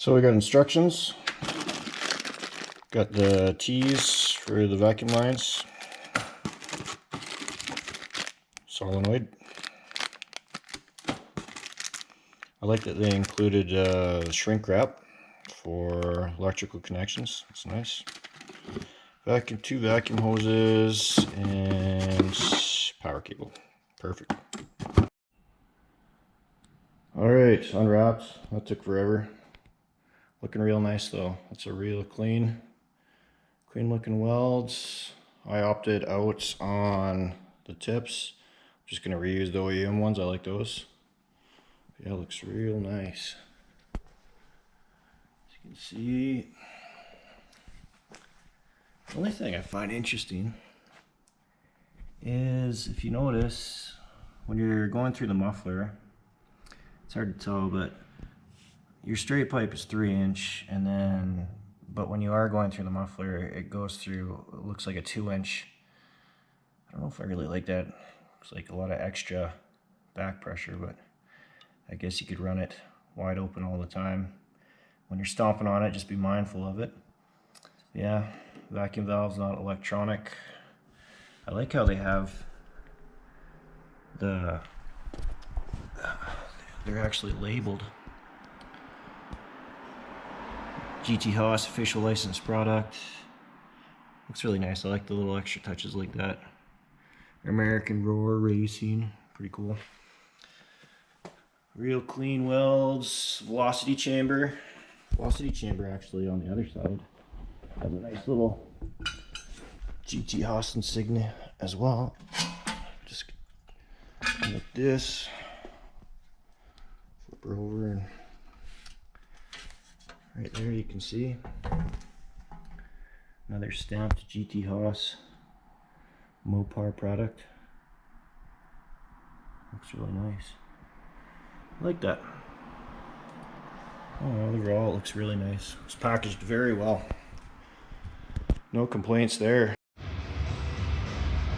So we got instructions, got the T's for the vacuum lines, solenoid. I like that they included shrink wrap for electrical connections. It's nice. Two vacuum hoses and power cable. Perfect. Alright, unwrapped. That took forever. Looking real nice though. That's a real clean looking welds. I opted out on the tips. I'm just gonna reuse the OEM ones. I like those. Yeah, it looks real nice. As you can see, the only thing I find interesting is if you notice when you're going through the muffler, it's hard to tell, but your straight pipe is 3-inch, and then but when you are going through the muffler, it goes through, it looks like a 2-inch. I don't know if I really like that. Looks like a lot of extra back pressure, but I guess you could run it wide open all the time. When you're stomping on it, just be mindful of it. Yeah, vacuum valve's not electronic. I like how they have they're actually labeled. GTHAUS official licensed product. Looks really nice. I like the little extra touches like that. American Roar Racing, pretty cool. Real clean welds. Velocity chamber. Velocity chamber actually on the other side has a nice little GTHAUS insignia as well. Just like this. Flip her over, and right there you can see another stamped GTHAUS Mopar product. Looks really nice. I like that. Oh, overall it looks really nice. It's packaged very well. No complaints there.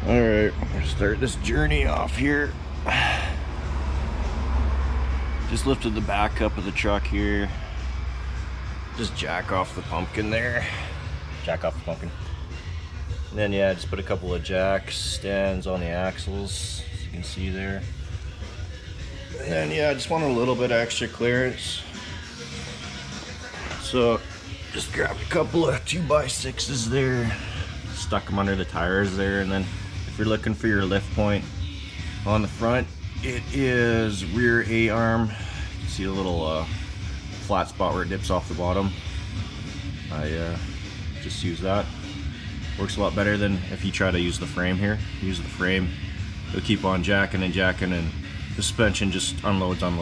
Alright, I'm gonna start this journey off here. Just lifted the back up of the truck here. Just jack off the pumpkin there. Jack off the pumpkin. And then yeah, just put a couple of jack stands on the axles, as you can see there. And then yeah, I just wanted a little bit of extra clearance. So just grabbed a couple of 2x6s there, stuck them under the tires there, and then if you're looking for your lift point on the front, it is rear A-arm. You can see a little flat spot where it dips off the bottom. I just use that. Works a lot better than if you try to use the frame here. Use the frame, you'll keep on jacking and jacking, and the suspension just unloads, and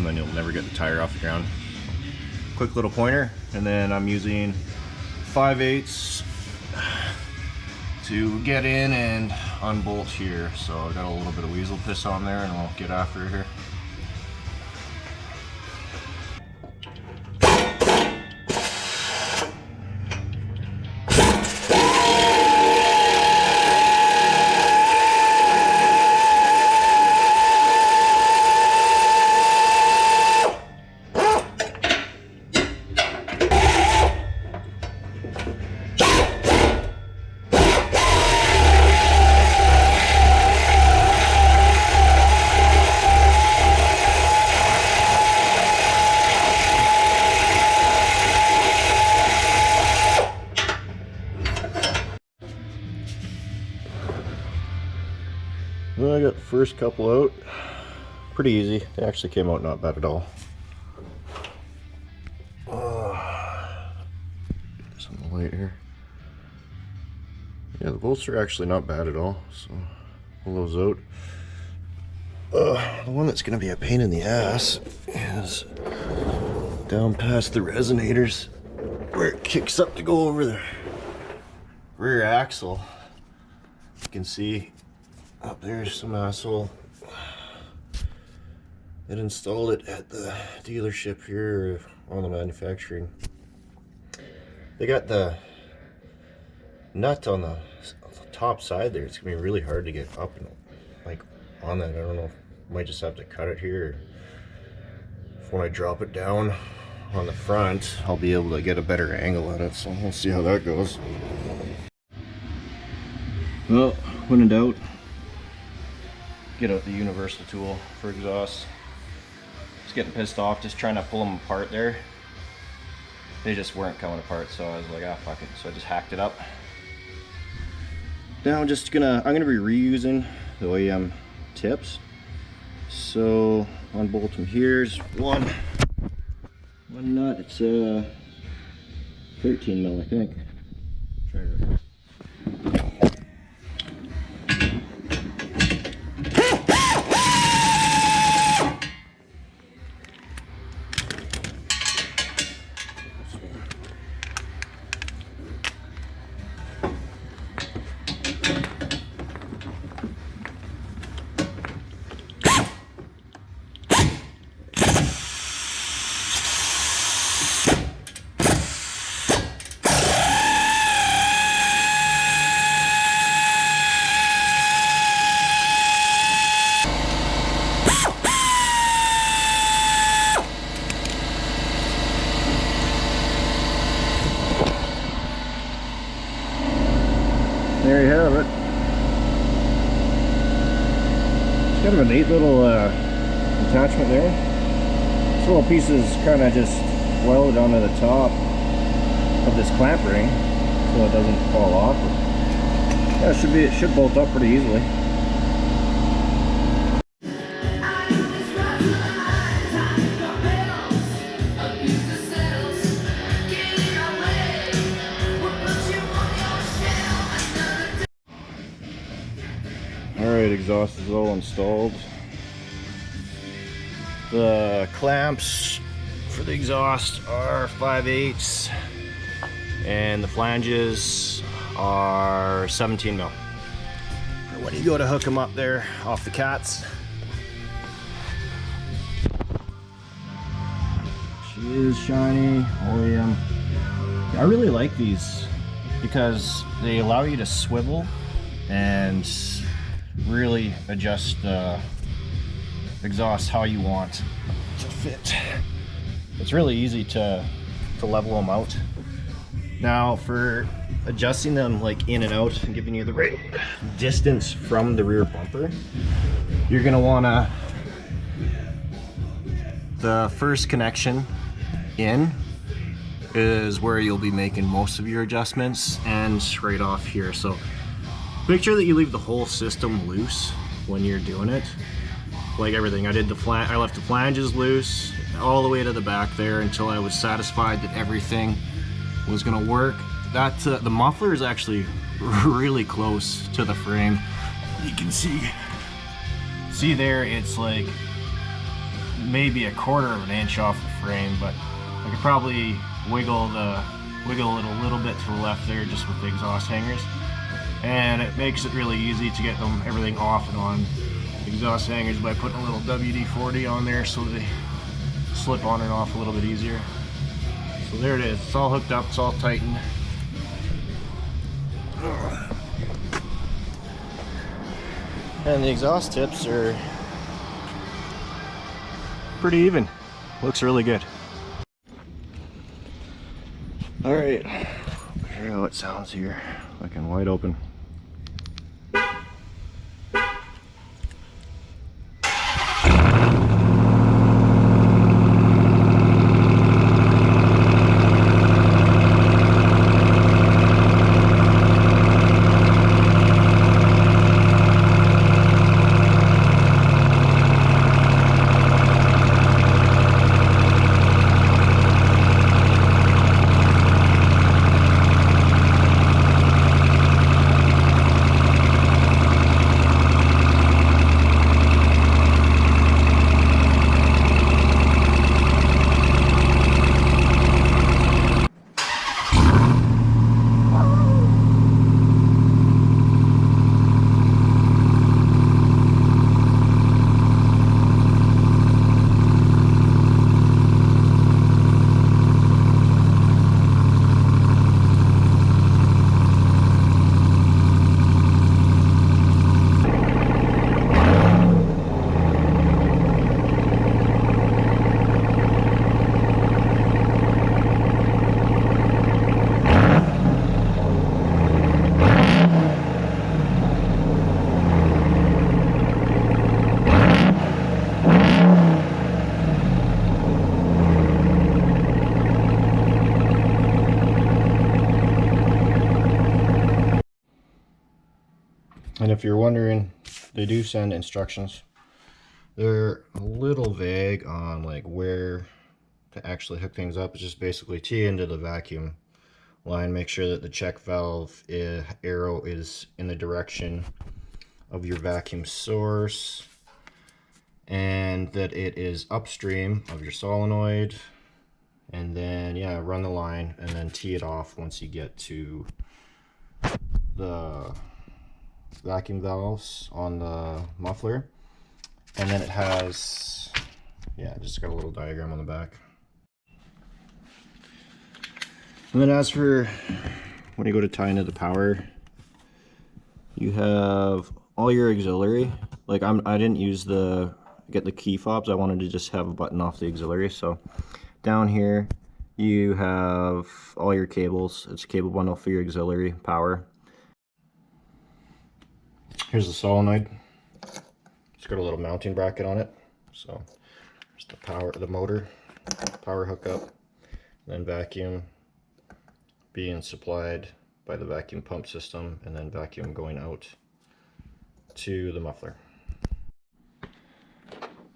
then you'll never get the tire off the ground. Quick little pointer, and then I'm using 5/8 to get in and unbolt here. So I got a little bit of weasel piss on there, and we'll get after it here. Well, I got the first couple out. Pretty easy. They actually came out not bad at all. Get this on the light here. Yeah, the bolts are actually not bad at all. So pull those out. The one that's going to be a pain in the ass is down past the resonators, where it kicks up to go over the rear axle. You can see up there's some asshole that installed it at the dealership here on the manufacturing. They got the nut on the top side there. It's gonna be really hard to get up and like on that. I don't know, might just have to cut it here. If when I drop it down, on the front, I'll be able to get a better angle on it, so we'll see how that goes. Well, when in doubt, get out the universal tool for exhaust. Just getting pissed off just trying to pull them apart there. They just weren't coming apart, so I was like, ah, fuck it. So I just hacked it up. Now I'm gonna be reusing the OEM tips. So unbolt them here. There's one nut. It's 13 mil, I think. Try to. There you have it. It's kind of a neat little attachment there. This little piece is kind of just welded onto the top of this clamp ring so it doesn't fall off. But yeah, it should bolt up pretty easily. Alright, exhaust is all installed. The clamps for the exhaust are 5/8 and the flanges are 17 mil. When you go to hook them up there off the cats, she is shiny. OEM. I really like these because they allow you to swivel and really adjust the exhaust how you want to fit. It's really easy to level them out. Now for adjusting them like in and out and giving you the right distance from the rear bumper, you're gonna wanna, the first connection in is where you'll be making most of your adjustments, and right off here. So make sure that you leave the whole system loose when you're doing it. Like everything, I left the flanges loose all the way to the back there until I was satisfied that everything was gonna work. The muffler is actually really close to the frame. You can see there, it's like maybe 1/4 of an inch off the frame, but I could probably wiggle it a little bit to the left there just with the exhaust hangers. And it makes it really easy to get everything off and on the exhaust hangers by putting a little WD-40 on there so they slip on and off a little bit easier. So there it is, it's all hooked up, it's all tightened. And the exhaust tips are pretty even. Looks really good. Alright, hear how it sounds here. Looking wide open. you're wondering, they do send instructions. They're a little vague on like where to actually hook things up. It's just basically tee into the vacuum line, make sure that the check valve arrow is in the direction of your vacuum source, and that it is upstream of your solenoid, and then yeah, run the line and then tee it off once you get to the vacuum valves on the muffler. And then it has, yeah, just got a little diagram on the back. And then as for when you go to tie into the power, you have all your auxiliary. Like I didn't use get the key fobs. I wanted to just have a button off the auxiliary. So down here you have all your cables. It's a cable bundle for your auxiliary power. Here's the solenoid. It's got a little mounting bracket on it. So there's the motor, power hookup, then vacuum being supplied by the vacuum pump system, and then vacuum going out to the muffler.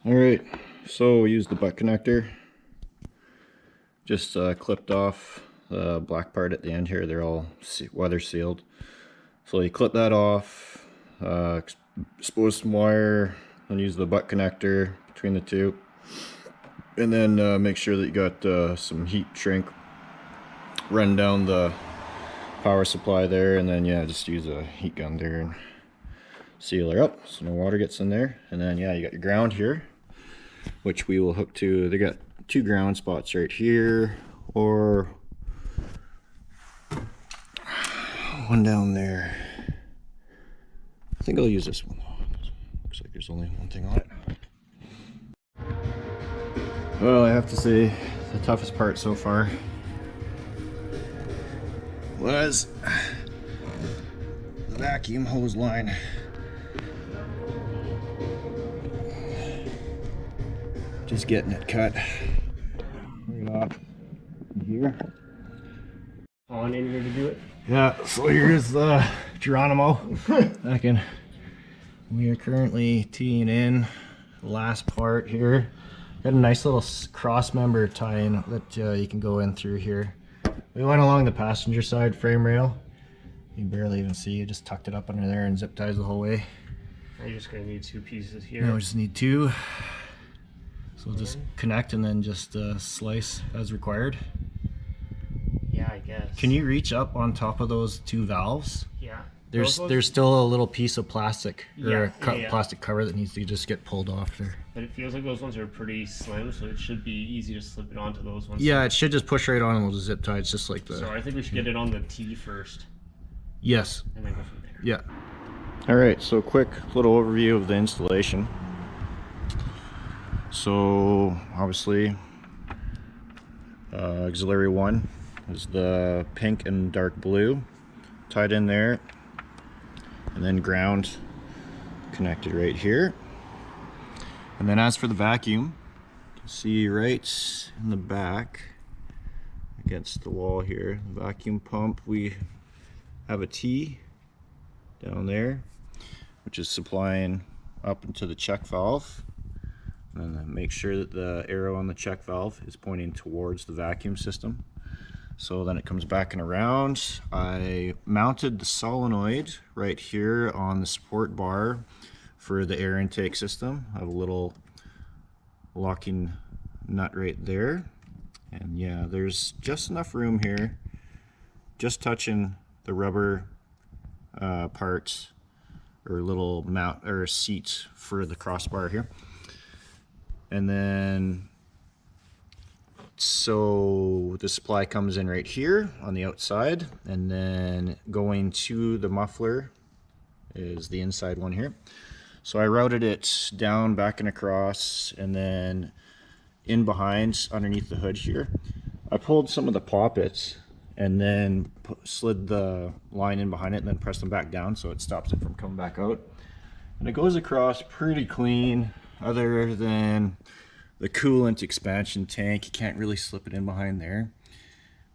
Alright, so we use the butt connector. Just clipped off the black part at the end here. They're all weather sealed. So you clip that off, expose some wire, and use the butt connector between the two. And then make sure that you got some heat shrink run down the power supply there, and then yeah, just use a heat gun there and seal her up so no water gets in there. And then yeah, you got your ground here, which we will hook to. They got two ground spots right here, or one down there. I think I'll use this one. Looks like there's only one thing on it. Well, I have to say the toughest part so far was the vacuum hose line. Just getting it cut right off here. On in here to do it? Yeah, so here's the Geronimo. We are currently teeing in the last part here. Got a nice little cross member tie-in that you can go in through here. We went along the passenger side frame rail. You barely even see it, just tucked it up under there and zip ties the whole way. Now you're just going to need two pieces here. Now we just need two. So we'll just connect and then just slice as required. Yeah, I guess. Can you reach up on top of those two valves? Yeah. There's still a little piece of plastic, or yeah. plastic cover that needs to just get pulled off there. But it feels like those ones are pretty slim, so it should be easy to slip it onto those ones. Yeah, it should just push right on and we'll just zip tie. It's just like the... So I think we should get it on the T first. Yes. And then go from there. Yeah. Alright, so quick little overview of the installation. So obviously auxiliary 1 is the pink and dark blue tied in there, and then ground connected right here. And then as for the vacuum, you can see right in the back against the wall here, the vacuum pump, we have a T down there which is supplying up into the check valve. And then make sure that the arrow on the check valve is pointing towards the vacuum system. So then it comes back and around. I mounted the solenoid right here on the support bar for the air intake system. I have a little locking nut right there. And yeah, there's just enough room here, just touching the rubber parts or little mount or seats for the crossbar here. And then, so the supply comes in right here on the outside, and then going to the muffler is the inside one here. So I routed it down, back and across, and then in behind, underneath the hood here. I pulled some of the poppets and then slid the line in behind it and then pressed them back down so it stops it from coming back out. And it goes across pretty clean, other than the coolant expansion tank. You can't really slip it in behind there,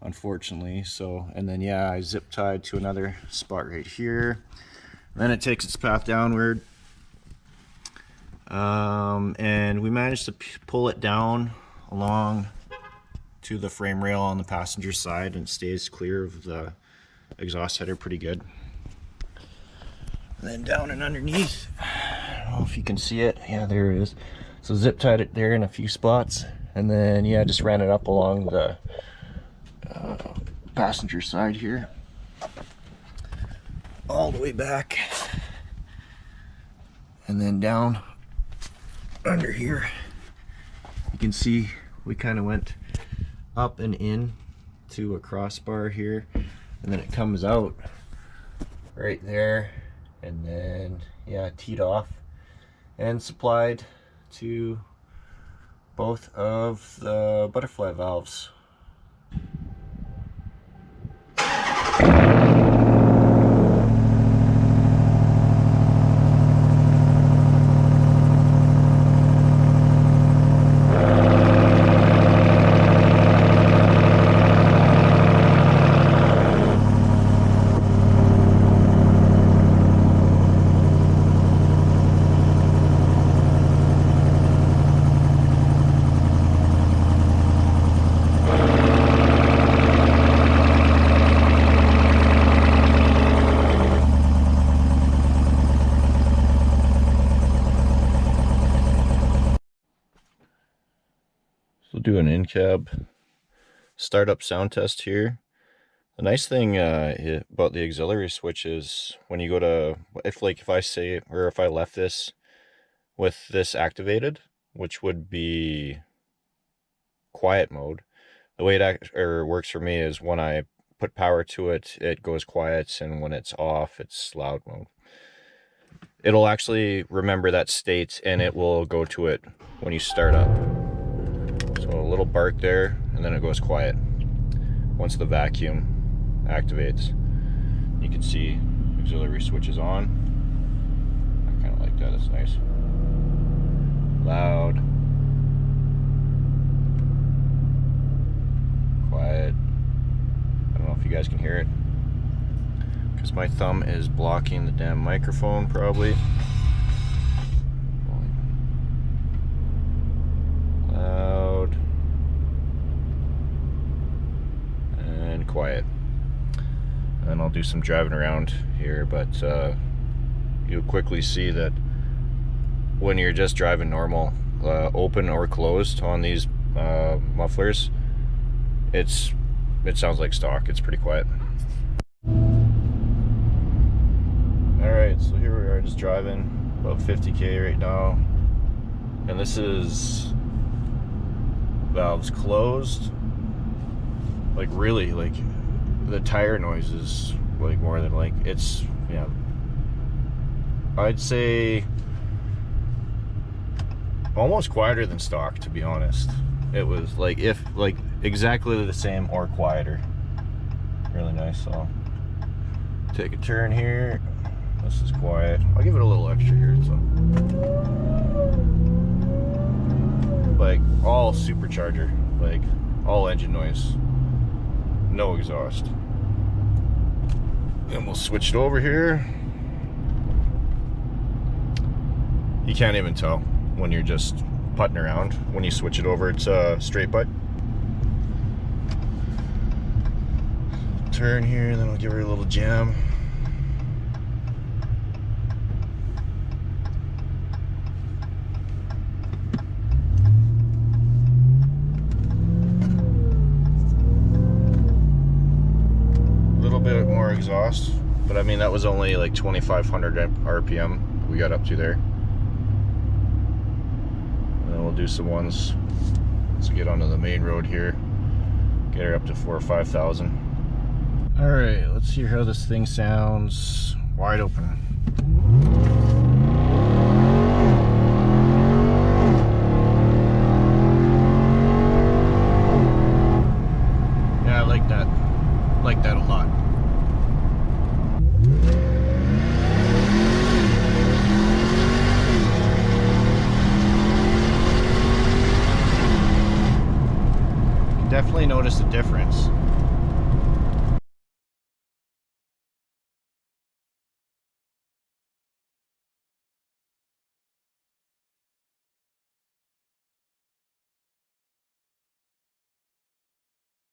unfortunately. So, and then yeah, I zip tied to another spot right here. Then it takes its path downward. And we managed to pull it down along to the frame rail on the passenger side, and it stays clear of the exhaust header pretty good. And then down and underneath, I don't know if you can see it. Yeah, there it is. So zip tied it there in a few spots, and then yeah, just ran it up along the passenger side here, all the way back, and then down under here. You can see we kind of went up and in to a crossbar here, and then it comes out right there, and then yeah, teed off and supplied to both of the butterfly valves. So do an in-cab startup sound test here. The nice thing about the auxiliary switch is when you go to, if I left this with this activated, which would be quiet mode, the way it works for me is when I put power to it, it goes quiet, and when it's off, it's loud mode. It'll actually remember that state, and it will go to it when you start up. So a little bark there, and then it goes quiet once the vacuum activates. You can see auxiliary switch is on. I kind of like that, it's nice. Loud. Quiet. I don't know if you guys can hear it, because my thumb is blocking the damn microphone probably. Loud. And quiet. And I'll do some driving around here, but you'll quickly see that when you're just driving normal, open or closed on these mufflers, it sounds like stock. It's pretty quiet. Alright, so here we are just driving about 50k right now, and this is valves closed. Like really, like the tire noise is like more than like, it's, yeah, I'd say almost quieter than stock, to be honest. It was like, if like exactly the same or quieter. Really nice. So take a turn here. This is quiet. I'll give it a little extra here. So like all supercharger, like all engine noise, no exhaust. And we'll switch it over here. You can't even tell when you're just putting around. When you switch it over, it's a straight putt. Turn here, and then I'll give her a little jam. A little bit more exhaust, but I mean that was only like 2,500 RPM we got up to there. And then we'll do some ones. Let's get onto the main road here. Get her up to 4,000 or 5,000. All right, let's hear how this thing sounds wide open. Yeah, I like that. Like that a lot. You can definitely notice the difference.